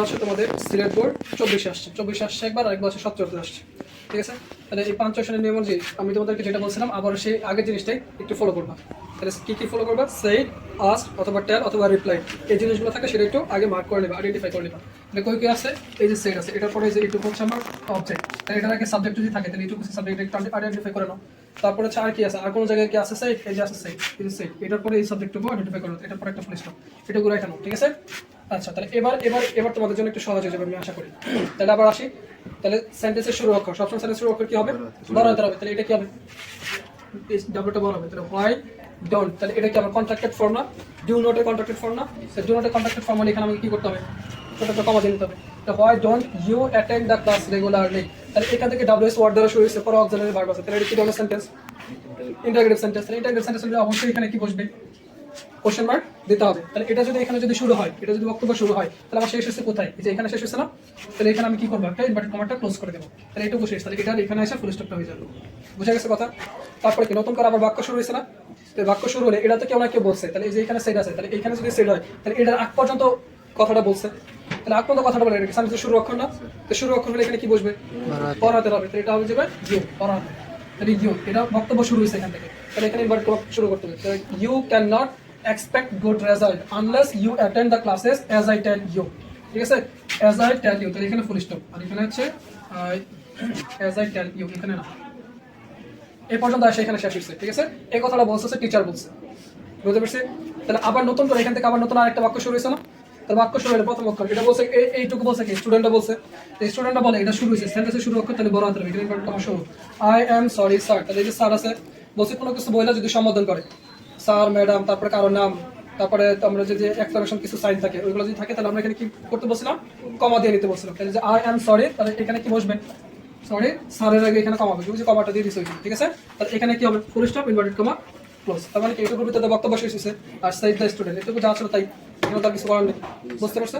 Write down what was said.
হচ্ছে তোমাদের সিলেট বোর্ড 24 আসছে, 24 আসছে একবার, আরেকবার হচ্ছে 17 আসছে। ঠিক আছে, তাহলে এই পাঞ্চুয়েশনের নিয়ম অনুযায়ী আমি তোমাদেরকে যেটা বলছিলাম আবার সেই আগের জিনিসটাই একটু ফলো করবা। তাহলে কি কি ফলো করবা? সেই, আস্ক অথবা টেল অথবা রিপ্লাই, এই জিনিসগুলো থাকে সেটা একটু আগে মার্ক করে নেবা, আইডেন্টিফাই করে নেবা। তাহলে কই কি আছে? এই যে সেট আছে, এটার পরে যে এইটুকু হচ্ছে আমার অবজেক্ট, তাহলে এটার আগে সাবজেক্ট যদি থাকে তাহলে এইটুকু সাবজেক্ট একটু আইডেন্টিফাই করে নাও। তারপরে হচ্ছে আর কি আছে, আর কোনো জায়গায় কি আছে সেট, এই যে আছে সেট, এই যে সেট, এটার পরে এই সাবজেক্টটুকু আইডেন্টিফাই করো, এটার পরে একটা ফুল স্টপ, এটুকু রাখা নাও। ঠিক আছে, আচ্ছা তাহলে এবার তোমাদের জন্য একটু সহজ হয়ে যাবে আমি আশা করি। তাহলে আবার আসি, তাহলে সেন্টেন্সের শুরু অক্ষর, সবসময় সেন্টেন্সের শুরু অক্ষর কি হবে? বড় হাতের হবে। তাহলে এটা কি হবে? ডাব্লিউটা বড় হবে। তাহলে হোয়াই ডোন্ট, তাহলে এটা কি আমার কন্ট্রাক্টেড ফর্ম না? ডু নটের কন্ট্রাক্টেড ফর্ম না? ডু নটের কন্ট্রাক্টেড ফর্ম মানে এখানে আমাকে কি করতে হবে? ছোট একটা কমা দিয়ে নিতে হবে। তো why don't you attend the class regularly, তাহলে এখান থেকে ডাব্লিউএস ওয়ার্ড দ্বারা শুরু হয়েছে, পরে অক্সিলারি ভার্ব আছে, তাহলে এটা কি ধরনের সেন্টেন্স? Interrogative sentence. তাহলে ইন্টারগ্রেটিভ সেন্টেন্স হলে অবশ্যই এখানে কি বসবে? কোশ্চেন মার্ক দিতে হবে। তাহলে এটা যদি এখানে যদি শুরু হয়, এটা যদি বক্তব্য শুরু হয়, তাহলে আমার শেষ হচ্ছে কোথায়? এই যে এখানে শেষ হচ্ছে না? তাহলে এখানে আমি কি করবো? একটা ইনভার্টেড কমাটা ক্লোজ করে দেবো। তাহলে এটুকু শেষ, তাহলে এটা এখানে এসে ফুল স্টপটা হয়ে যাবে। বুঝা গেছে কথা? তারপরে কি নতুন করে আবার বাক্য শুরু হয়েছে না? তো বাক্য শুরু হলে এটা তো কেউ না কেউ বলছে, তাহলে এই যে এখানে সেট আছে, তাহলে এখানে যদি সেট হয় তাহলে এটার আগ পর্যন্ত কথাটা বলছে, তাহলে আগ পর্যন্ত কথাটা বলে এটা সামনে শুরু অক্ষর না? তো শুরু অক্ষর হলে এখানে কি বসবে? পড়াতে হবে। তাহলে এটা হবে যাবে ইউ, পড়াতে। তাহলে ইউ, এটা বক্তব্য শুরু হয়েছে এখান থেকে, তাহলে এখানে ইনভার্ট শুরু করতে হবে। তাহলে you can not expect good result unless you attend the classes as I tell you। ঠিক আছে, as I tell you, তাহলে এখানে ফুল স্টপ, আর এখানে হচ্ছে as I tell you, এখানে না, এই পর্যন্ত আসে এখানে শেষ হচ্ছে। ঠিক আছে, এই কথাটা বলছে টিচার বলছে, বুঝতে পারছি? তাহলে আবার নতুন করে এখান থেকে আবার নতুন আরেকটা বাক্য শুরু হয়েছে না? তাহলে বাক্য শুরু হলে প্রথম অক্ষর এটা বলছে, এইটুকু বলছে কি স্টুডেন্টটা বলছে, এই স্টুডেন্টটা বলে এটা শুরু হয়েছে, সেন্টেন্সের শুরু অক্ষর তাহলে বড় হাতের হবে, এখানে তোমার শুরু আই এম সরি স্যার, তাহলে এই যে স্যার আছে বলছে কোনো কিছু বইলা যদি সম্বোধন করে স্যার ম্যাডাম, তারপরে কারো নাম, তারপরে আমরা যে এক্সক্লেমেশন কিছু সাইন থাকে ওইগুলো যদি থাকে তাহলে আমরা এখানে কি করতে বলছিলাম? কমা দিয়ে নিতে বলছিলাম। তাহলে যে আই এম সরি, তাহলে এখানে কি বসবে? সরি স্যারের আগে এখানে কমা হবে, কমাটা দিয়ে দিচ্ছে। ঠিক আছে, তাহলে এখানে কি হবে? Full stop, inverted comma, close. তার মানে কি এইটুকুর ভিতরে বক্তব্য শেষ হয়েছে, আর সাইড দ্য স্টুডেন্ট, এটুকু যা ছিল তাই, এখানে তার কিছু করার নেই। বুঝতে পারছো?